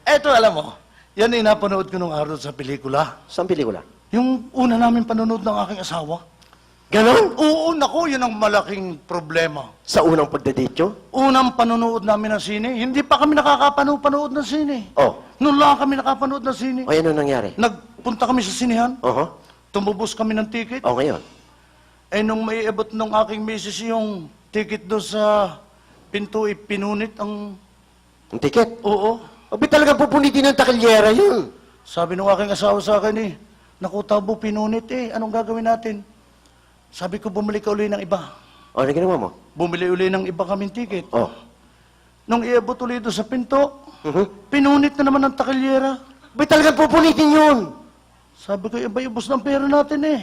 Eto, alam mo, yan ay napanood ko nung araw sa pelikula. Saan pelikula? Yung una namin panonood ng aking asawa. Ganon? Oo, naku, yun ang malaking problema. Sa unang pagdadityo? Unang panonood namin ng sine, hindi pa kami nakakapanood ng sine. Oh. Noon lang kami nakapanood ng sine. O, ano nangyari? Nagpunta kami sa sinehan, Oho. tumubos kami ng ticket. O, ngayon? Eh, nung may abot nung aking misis yung ticket doon sa pinto, ipinunit ang... Ang tiket? Oo. Abi talagang pupunitin ng takilyera yun. Sabi nung aking asawa sa akin eh, naku, Tabo, pinunit eh, anong gagawin natin? Sabi ko, bumili ka uli ng iba. O, ano ginawa mo? Bumili uli ng iba kaming ticket. Oh. Nung iabot uli doon sa pinto, pinunit na naman ng takilyera. Abi talagang pupunitin yun. Sabi ko, iba ibos ng pera natin eh.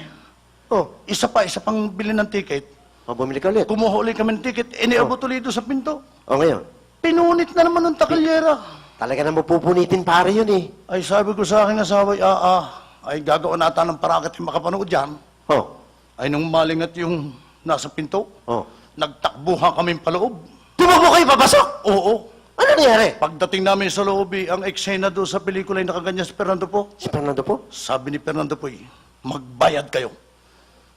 Oh. Isa pang bili ng ticket. O, bumili ka ulit. Kumuha uli kami ng ticket, iniabot uli doon sa pinto. O, ngayon? Pinunit na naman ng takilyera. Talaga naman pupunitin pare yun eh. Ay sabi ko sa aking asawa, ay gagawa nata ng parakit yung makapanood dyan. Oh. Ay nung malingat yung nasa pinto, Oh. nagtakbuhan kaming paloob. Tumakbo kayo papasok? Oo. Ano nangyari? Pagdating namin sa loob, ang eksena doon sa pelikula ay nakaganyan si Fernando po. Si Fernando po? Sabi ni Fernando po, magbayad kayo.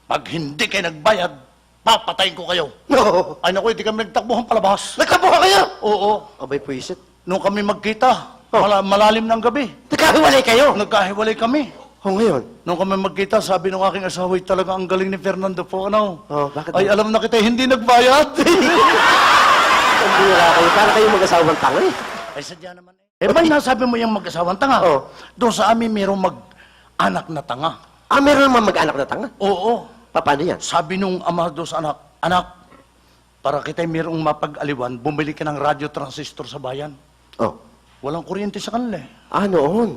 Pag hindi kayo nagbayad, papatayin ko kayo. No. Ay naku, hindi kami nagtakbuhan palabas. Nagkabuha kayo? Oo. Abay puwisit. Nung kami magkita, malalim ng gabi, Nagkahiwalay kayo? nagkahiwalay kami. O, ngayon? Nung kami magkita, sabi ng aking asawa, talaga ang galing ni Fernando po, ano? Oh, bakit Ay, ba? alam na kita, hindi nagbayad. Ang bira kayo. Para kayo mag-asawang tanga eh. Ay, sadya naman eh. Eh, ba't nasabi mo yung mag-asawang tanga? Oh. Doon sa amin, mayroong mag-anak na tanga. Ah, meron naman mag-anak na tanga. Oo. Paano yan? Sabi nung ama doon sa anak, anak, para kita'y mayroong mapag-aliwan, bumili ka ng radyo transistor sa bayan. Oh. Walang kuryente sa kanila eh. Ah, noon.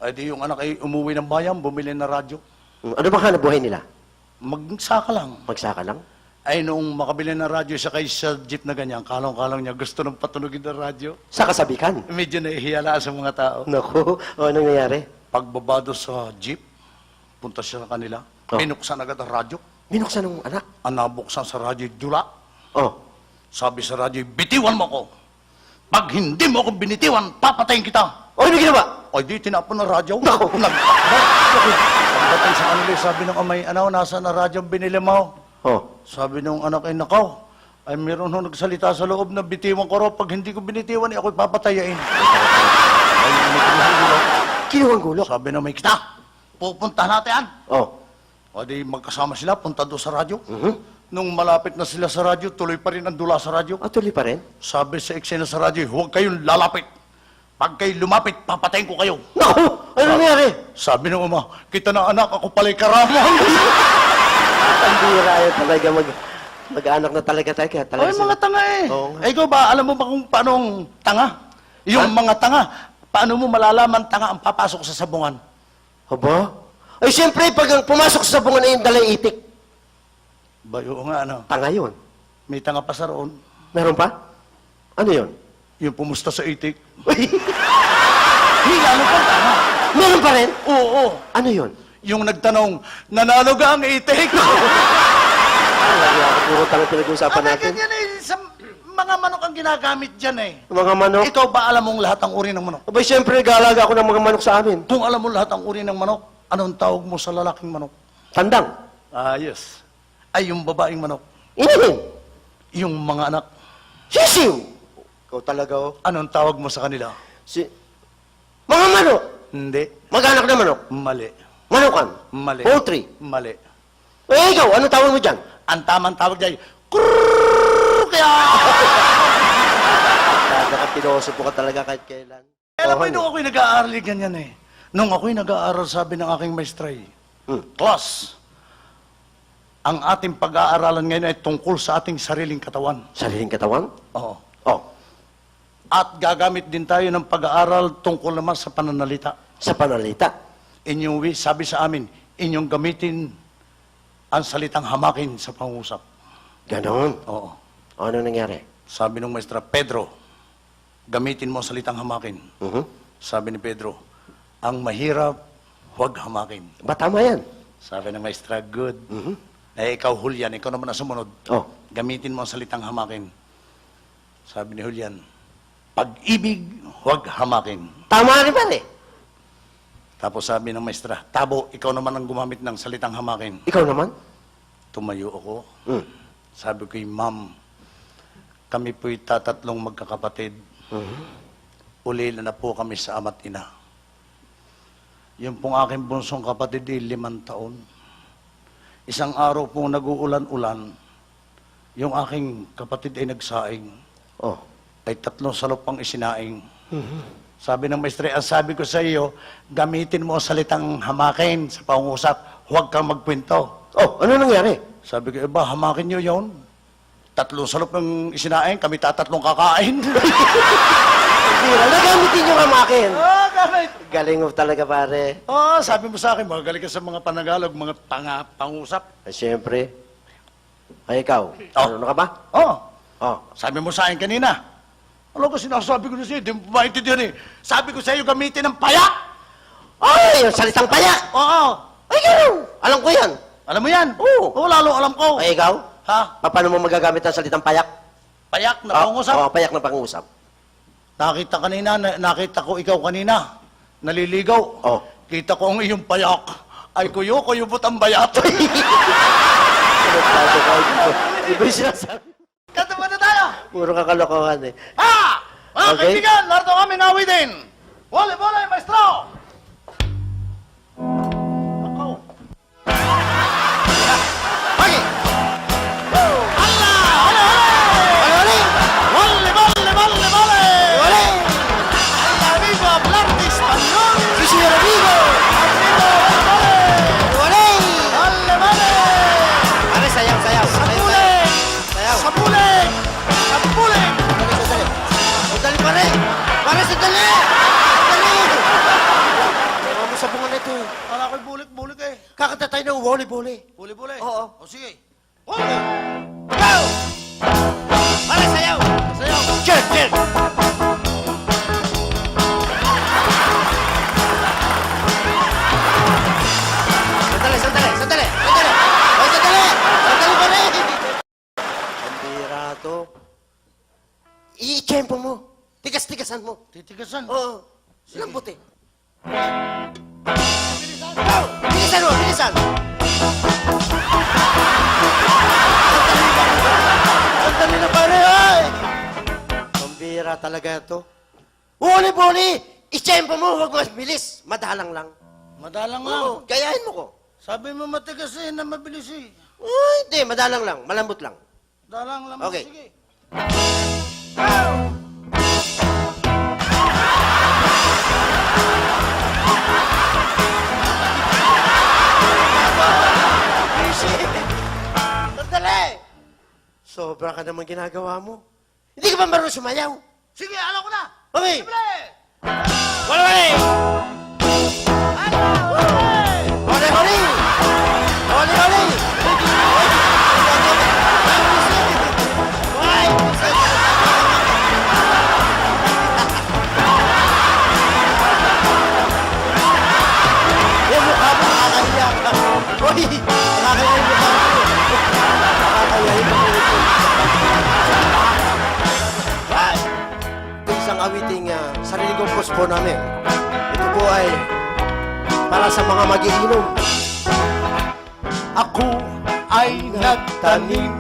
Ay, di yung anak ay umuwi ng bayan, bumili ng radyo. Ano bang hanap buhay nila? Magsaka lang. Magsaka lang? Ay, nung makabili ng radyo, sakay sa jeep na ganyan, kalong-kalong niya, gusto nang patunugin ng radyo. Sa kasabikan? Medyo nahihiyalaan sa mga tao. Naku, o anong nangyari? Pagbabado sa jeep, punta siya sa kanila, Oh. pinuksan agad ang radyo. Binuksan ng anak? Ang nabuksan sa radyo, dula. Oh. Sabi sa radyo, bitiwan mo ko. Pag hindi mo ako binitiwan, papatayin kita. O, ano ginawa? Ay, di tinapon ng radyo. Naku. Pagdating sa kanila, sabi ng amay, nasa na radyo ang binili mo? Oh. Sabi nung anak, ay nakaw. Ay, meron nung nagsalita sa loob na bitiwan ko raw. Pag hindi ko binitiwan, ako'y papatayain. Ay, Kinuhang gulok? sabi ng may kita, pupunta natin yan. Oh. O di magkasama sila, punta doon sa radyo. Nung malapit na sila sa radyo, tuloy pa rin ang dula sa radyo. Ah, tuloy pa rin? Sabi sa eksena sa radyo, huwag kayong lalapit. Pag kayo lumapit, papatayin ko kayo. Naku! Ano nangyari? Sabi ng uma, kita na anak, ako pala'y karamang. Ang bira yan talaga mag-anak na talaga tayo. Talaga Ay, mga tanga eh. Oo nga. Ikaw ba, alam mo ba kung paanong tanga? Yung mga tanga, paano mo malalaman tanga ang papasok sa sabungan? Aba? Ay, siyempre, pag pumasok sa sabungan na yung dalay itik, Bayo nga, ano? tanga yun. May tanga pa sa roon. Meron pa? Ano yun? Yung pumusta sa itik. Uy, Hindi, ano pa tanga? meron pa rin? Oo. Ano yun? Yung nagtanong, nanalo ka ang itik? Lagi ako puro tanga pinag-uusapan natin. Ganyan eh, sa mga manok ang ginagamit dyan eh. Mga manok. Ikaw ba alam mong lahat ang uri ng manok? Abay, siyempre, galaga ako ng mga manok sa amin. Kung alam mo lahat ang uri ng manok, anong tawag mo sa lalaking manok? Tandang. Yes. Ay, yung babaeng manok. Inahin. Yung mga anak, Sisiw. Ikaw talaga, oh. anong tawag mo sa kanila? Mga manok. Hindi. Mag-anak na manok. Mali. Manokan. Mali. Poultry. Mali. Eh, ikaw, ano tawag mo dyan? Ang tamang tawag dyan, krrrr, kaya... Talaga, piloso po ka talaga kahit kailan. Alam mo, Oh, nung ako'y nag-aaral, ganyan eh. Nung ako'y nag-aaral, sabi ng aking maestra, Class, ang ating pag-aaralan ngayon ay tungkol sa ating sariling katawan. Sariling katawan? Oo. Oh. At gagamit din tayo ng pag-aaral tungkol naman sa pananalita. Sa panalita. Inyong sabi sa amin, inyong gamitin ang salitang hamakin sa pangusap. Ganon. Oo. Ano nangyari? Sabi ng maestra, Pedro, gamitin mo ang salitang hamakin. Mhm. Sabi ni Pedro, ang mahirap, huwag hamakin. Ba, tama yan? Sabi ng maestra, good. Mhm. Eh, ikaw, Julian, ikaw naman ang sumunod. Oh. Gamitin mo ang salitang hamakin. Sabi ni Julian, Pag-ibig, huwag hamakin. Tama rin pare. Tapos sabi ng maestra, Tabo, ikaw naman ang gumamit ng salitang hamakin. Ikaw naman? Tumayo ako. Hmm. Sabi ko, Ma'am, kami po'y tatatlong magkakapatid. Ulila na po kami sa ama't ina. Yung pong aking bunsong kapatid ay 5 taon. Isang araw pong nag-uulan-ulan, yung aking kapatid ay nagsaing. Oh. Ay 3 salop pang isinaing. Sabi ng maestre, ang sabi ko sa iyo, gamitin mo ang salitang hamakin sa pangusap, huwag kang magkwento. Oh, ano nangyari? Sabi ko, ba, hamakin niyo yon? 3 salop ng isinaing, kami tatatlong kakain. Bira, nagamitin yung hamakin. Gamit. Galing mo talaga pare. Sabi mo sa akin, magaling ka sa mga Panagalog, mga pangusap. Siyempre. Ay, ikaw. Oh. Ano ka ba? Oh. Sabi mo sa akin kanina. Alam ko, sinasabi ko na sa'yo, di mo maintindihan eh. Sabi ko sa iyo, gamitin ng payak. Ay, yung salitang payak. Oo. Ay, gano'n. Alam ko yan. Alam mo yan? Oo. Lalo alam ko. Ay, ikaw? Ha? Paano mo magagamit ang salitang payak? Payak na pangusap? Oo, payak na pangusap. Nakita ko ikaw kanina. Naliligaw. Oh. Kita ko ang iyong payak. Ay, kuyubot ang bayat. Iba yung sinasabi. Kanta ba na tayo? Puro kakalokohan eh. Ha! Mga Okay. kaibigan, narito kami nawitin. Wole, maestro! Ako. Pagi! Hala! Ole! Wole! Wala! Ay, amigo, hablarte español! Si Señor Amigo! Wala! Vale! Pare, sayaw. Sapuling! Sayaw. Sapuling! Sapuling! Sandali pare! Pare, sandali! Mga mo sa bunga na ito. Wala ko'y bulik eh. Kakanta tayo ng woli-boli. Buli. Oo. O sige. Wole! Go! Pare, sayaw! Sayaw! Chen! Sandali! Hoy, sandali pare! Ang bira to. I-tempo mo. Tigas-tigasan mo. Titigasan. Oo. Lambot eh. Go! Bilisan! Sandali na pare, ay! Pambira talaga to. Boli! I-tempo mo, huwag mas bilis. Madalang lang. Madalang lang. Oo, gayahin mo ko. Sabi mo matigas eh, na mabilis eh. Hindi, madalang lang. Malambot lang. Dalang lang. Okay. Sige. Sandali! Sobra ka naman ginagawa mo. Hindi ka ba marunong sumayaw? Sige, alam ko na. Okay. Libre! Wala! Holi! Yung mukha mo nakakahiya ka. Hoy! Nakakahiya yung mukha mo. Nakakahiya yung mukha mo. Right. Ito isang awiting sarili kong po namin. Ito po ay para sa mga magiinom. Ako ay nagtanim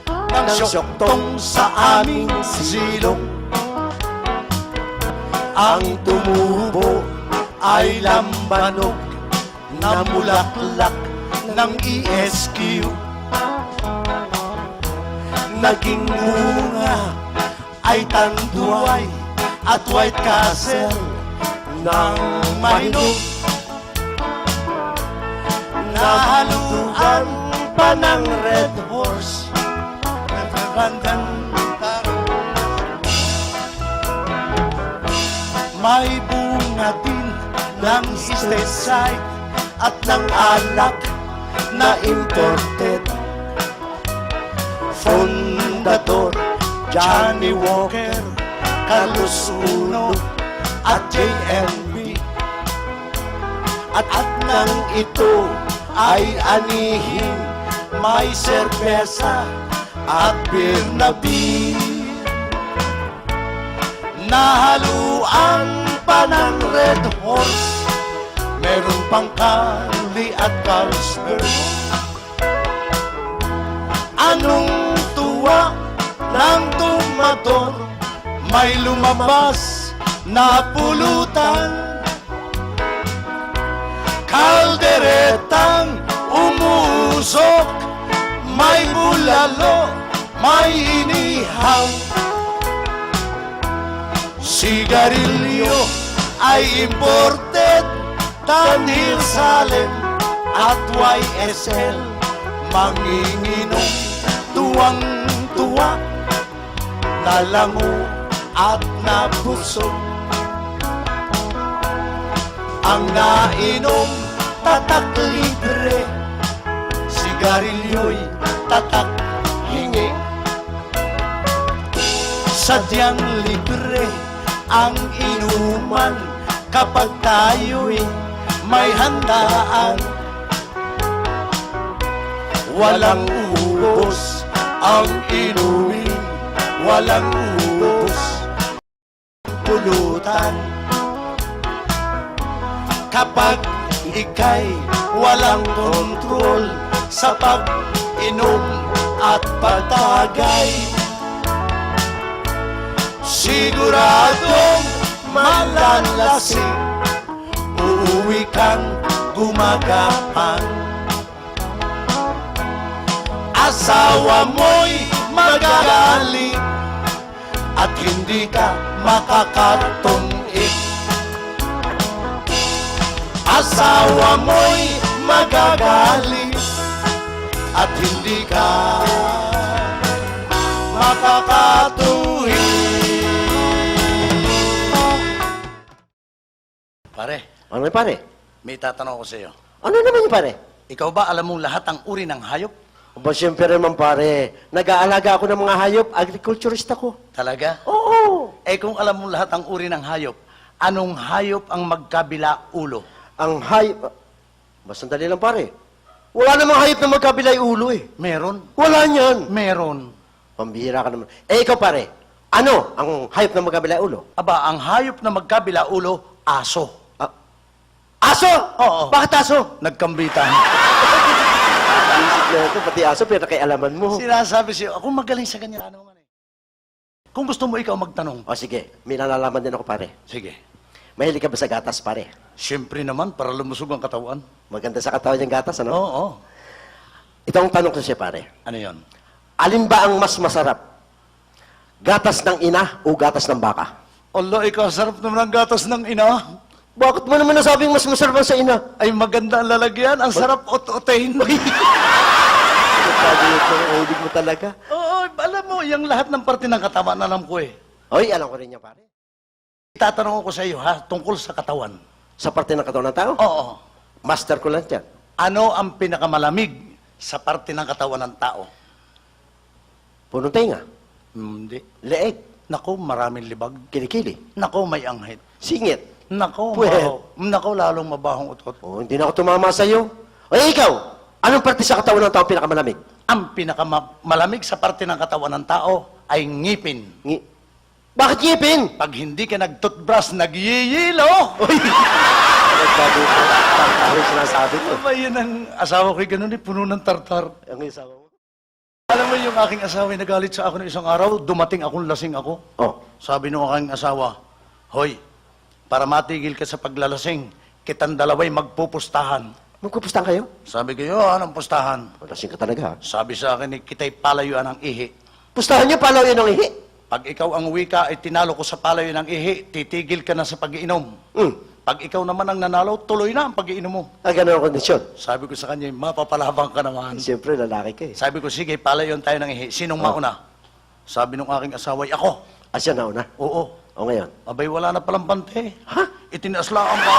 ng syoktong sa aming silong. Ang tumubo ay lambanog na mulaklak ng ESQ. Naging bunga ay tanduay at White Castle ng Mahinog. Nahaluan pa ng Red Horse Nagkagandan may bunga din ng state side at ng alak na imported. Fundador Johnny Walker, Carlos Uno at JMB. At nang ito ay anihin, may serbesa at beer na beer. nahaluan pa ng Red Horse, meron pang Cali at Carlsberg. Anong tuwa ng tumador, may lumabas na pulutan, kalderetang umuusok, may bulalo, may inihaw. Sigarilyo ay imported, tanil Salem at YSL. Manginginom, tuwang-tuwa, nalango at nabusog. Ang nainom, tatak libre, sigarilyo'y tatak hingi. Sadyang libre ang inuman kapag tayo'y may handaan. Walang ubos ang inumin, walang ubos pulutan. Kapag ika'y walang kontrol sa pag-inom at pagtagay, siguradong malalasing, uuwi kang gumagapang. Asawa mo'y magagalit at hindi ka makakatungik. Asawa mo'y magagalit at hindi ka makakatuwid. Pare, Ano yun, pare? may tatanong ko sa iyo. Ano naman yun, pare? Ikaw ba alam mo lahat ang uri ng hayop? Aba, siyempre naman, pare. Nag-aalaga ako ng mga hayop. Agriculturist ako. Talaga? Oo. Eh kung alam mo lahat ang uri ng hayop, anong hayop ang magkabila ulo? Ang hayop... Basta sandali lang, pare. Wala namang hayop na magkabilay ulo, eh. Meron? Wala niyan. Meron. Pambihira ka naman. Eh, ikaw, pare. Ano ang hayop na magkabilay ulo? Aba, ang hayop na magkabila ulo, aso. Ah, aso? Oo. Bakit aso? Nagkambitan. Isip na ito, pati aso, pero kaialaman mo. Sinasabi siya, ako magaling sa ganyan. Ano man eh. Kung gusto mo ikaw magtanong, O, sige. May nalalaman din ako, pare. sige. Mahilig ka ba sa gatas, pare? Siyempre naman, para lumusog ang katawan. Maganda sa katawan yung gatas, ano? Oo. Ito ang tanong ko siya, pare. Ano yon? Alin ba ang mas masarap? Gatas ng ina o gatas ng baka? Allah, ikaw, sarap naman ang gatas ng ina. Bakit mo naman nasabing mas masarap ang sa ina? Ay, maganda ang lalagyan. Ang sarap ot-otahin. Ulig mo talaga. Oo, alam mo, yung lahat ng parte ng katawan, alam ko eh. Oy, alam ko rin yan, pare. Itatanong ko sa iyo, ha, tungkol sa katawan. Sa parte ng katawan ng tao? Oo. Master ko lang yan. Ano ang pinakamalamig sa parte ng katawan ng tao? Punong tenga, Hindi. leeg, Nako, maraming libag. kilikili, Nako, may anghit. singit. Nako, Puwet. nako, lalong mabahong utot. Oh, hindi na ako tumama sa'yo. O ikaw, anong parte sa katawan ng tao pinakamalamig? Ang pinakamalamig sa parte ng katawan ng tao ay ngipin. Bakit ngipin? Pag hindi ka nag-toothbrush, nagyiyilo. Uy! Nagsabi ko, tartar yung sinasabi ko. Aba, yun ang asawa ko'y ganun eh, puno ng tartar. Ang isawa mo? Alam mo yung aking asawa ay nagalit sa ako ng isang araw, dumating akong lasing ako. Oh, Sabi ng aking asawa, Hoy, para matigil ka sa paglalasing, kitang dalaway magpupustahan. magpupustahan kayo? Sabi ko, anong pustahan? Lasing ka talaga, ha? Sabi sa akin, kita'y palayuan ng ihi. Pustahan niyo, palaw yun ang ihi. Pag ikaw ang wika ay tinalo ko sa palayuan ng ihi, titigil ka na sa pag-iinom. Pag ikaw naman ang nanalo, tuloy na ang pag-iinom mo. Ganun ang kondisyon. Sabi ko sa kanya, mapapalabang ka naman. Siyempre, lalaki ka eh. Sabi ko, sige, palayon tayo ng ihi. Sinong mauna? Sabi nung aking asawa, ako. Asya na una. Oo. O ngayon? Abay, wala na palang bante. Ha? Itinaasla ang ba?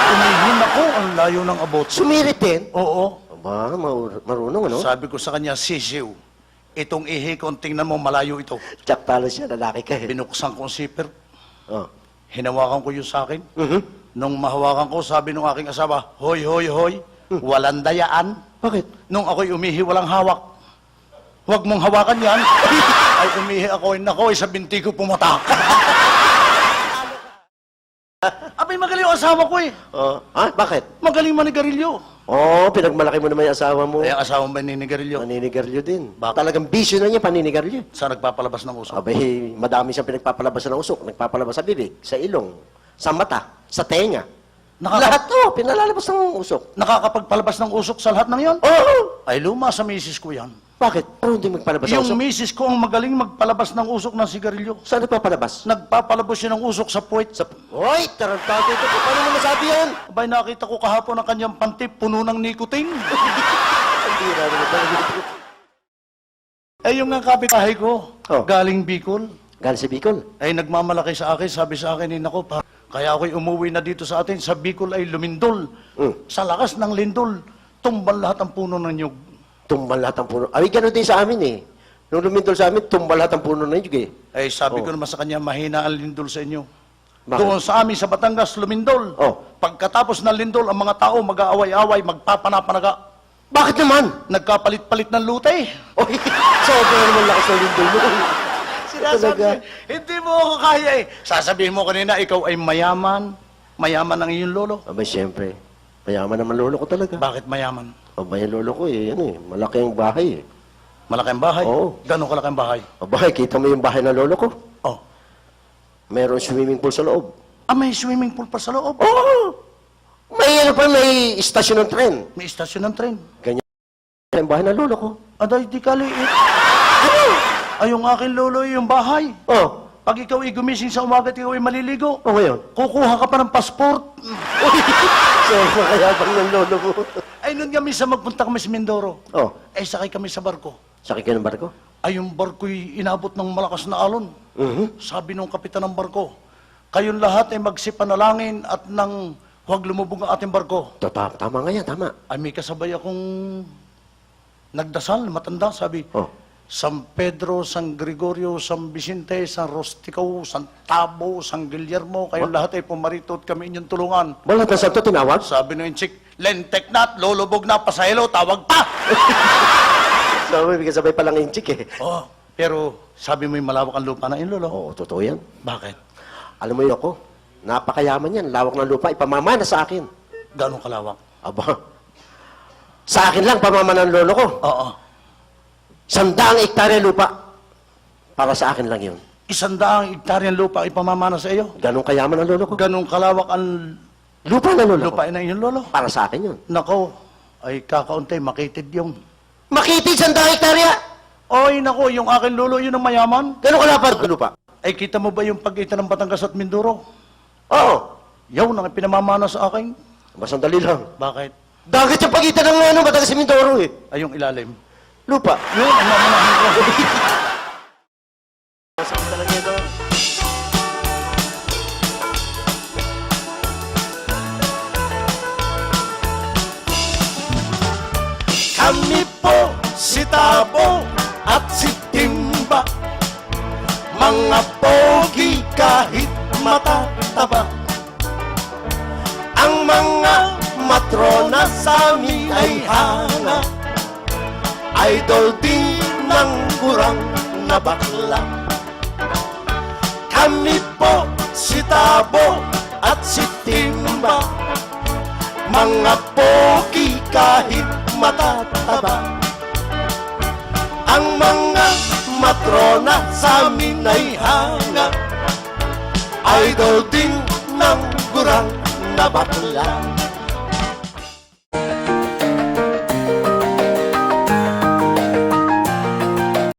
Umihin ako, ang layo ng abot. Sumirit din? Oo. Aba, marunong ano? Sabi ko sa kanya, sisiw. Itong ihi ko, tingnan mo, malayo ito. Tsak talo siya, lalaki ka eh. Binuksan ko ang zipper. Oh. Hinawakan ko yung sa akin. Mhm. Nung mahawakan ko, sabi nung aking asawa, hoy, hoy, hoy, walang dayaan. Bakit? Nung ako'y umihi, walang hawak. Huwag mong hawakan yan. Ay, umihi ako, nako, sa binti ko pumatak. Abay, magaling yung asawa ko eh. Bakit? Magaling manigarilyo. Pinagmalaki mo naman yung asawa mo. Ay, ang asawa mo ba ninigarilyo? Paninigarilyo din. Bakit? Talagang bisyo na niya, paninigarilyo. Sa nagpapalabas ng usok? Abay, madami siyang pinagpapalabas ng usok. Nagpapalabas sa bibig, sa ilong, sa mata, sa tenga. Lahat pinalalabas ng usok. Nakakapagpalabas ng usok sa lahat ng yon? Oo! Ay, luma sa misis ko yan. Bakit? Pero hindi magpalabas ng Yung usok. misis ko ang magaling magpalabas ng usok ng sigarilyo. Saan nagpapalabas? Nagpapalabas siya ng usok sa puwet. Hoy, tarantado ito. Paano mo masabi yan? Abay, nakita ko kahapon ang kanyang pantip, puno ng nicotine. Ang bira naman talaga. Eh, yung nga kapitahay ko, galing Bicol, Galing si Bicol. ay nagmamalaki sa akin, sabi sa akin, nako, kaya ako'y umuwi na dito sa atin, sa Bicol ay lumindol. Sa lakas ng lindol, tumbal lahat ang puno ng nyug. Tumbal lahat ang puno. Ay, gano'n din sa amin eh. Nung lumindol sa amin, tumbal lahat ang puno na yun eh. Eh, sabi ko naman sa kanya, mahina ang lindol sa inyo. Bakit? Doon sa amin, sa Batangas, lumindol. Pagkatapos ng lindol, ang mga tao mag-aaway-away, magpapanapanaga. Bakit naman? Nagkapalit-palit ng lutay. Oy, sobrang naman lakas ng lindol mo. Sinasabi, Talaga. hindi mo ako kaya eh. Sasabihin mo kanina, ikaw ay mayaman. Mayaman ang iyong lolo. Abay, siyempre. Mayaman naman lolo ko talaga. Bakit mayaman? Abay, yung lolo ko eh, malaki ang bahay eh. Malaki ang bahay? Oo. Gano'ng kalaki ang bahay? Abay, kita mo yung bahay ng lolo ko? Oh. Meron swimming pool sa loob. Ah, may swimming pool pa sa loob? Oo! May istasyon ng tren. May istasyon ng tren. Ganyan yung bahay ng lolo ko. Aday, di kaliit. Ay, yung aking lolo ay yung bahay. Oh, Pag ikaw ay gumising sa umaga at ikaw ay maliligo, ngayon? kukuha ka pa ng passport. So, makayabang ng lolo ko. Ay, nun kami sa magpunta kami sa Mindoro. Oh, Ay, sakay kami sa barko. sakit ka ng barko? Ay, yung barko'y inabot ng malakas na alon. Sabi nung kapitan ng barko, kayong lahat ay magsipanalangin at nang huwag lumubog ang ating barko. Tama nga yan, tama. Ay, may kasabay akong nagdasal, matanda, sabi, San Pedro, San Gregorio, San Vicente, San Rostico, San Tabo, San Guillermo, kayong lahat ay pumarito at kami inyong tulungan. Wala na santo tinawag? Sabi nung chick, lentek na, lulubog na, pasahelo, tawag pa! So, may sabay pa lang yung chick eh. Oh, pero sabi mo yung malawak ang lupa na yun, lolo. Oo, totoo yan. Bakit? Alam mo yun ako, napakayaman yan. Lawak ng lupa, ipamamana sa akin. Gano'ng kalawak? Aba, sa akin lang, pamamana ng lolo ko. Oo. 100 hektarya lupa. Para sa akin lang yun. 100 hektaryang lupa ipamamana sa iyo. Ganong kayaman ang lolo ko. Ganong kalawak ang Lupa ng lolo ko. lupain na inyong lolo. Para sa akin yun. Nako, ay kakaunti, makitid yung. Makitid 100 hektarya! Oy, nako, yung akin lolo, yun ang mayaman. Ganong kalapad ng lupa? Ay, kita mo ba yung pagitan ng Batangas at Mindoro? Oo. Yaw, ang pinamamana sa akin. Masandali lang. Bakit? Dagat yung pagitan ng Batangas sa Mindoro eh. Ay, yung ilalim. Lupa. Yun, ang mamanahin ko. Masakit talaga ito. Kami po si Tabo at si Timba, mga pogi kahit matataba. Ang mga matrona sa amin ay hanga, idol din ng kurang na bakla. Kami po si Tabo at si Timba, mga pogi kahit matataba. Ang mga matrona sa amin ay hanga, idol din ng gurang na bakla.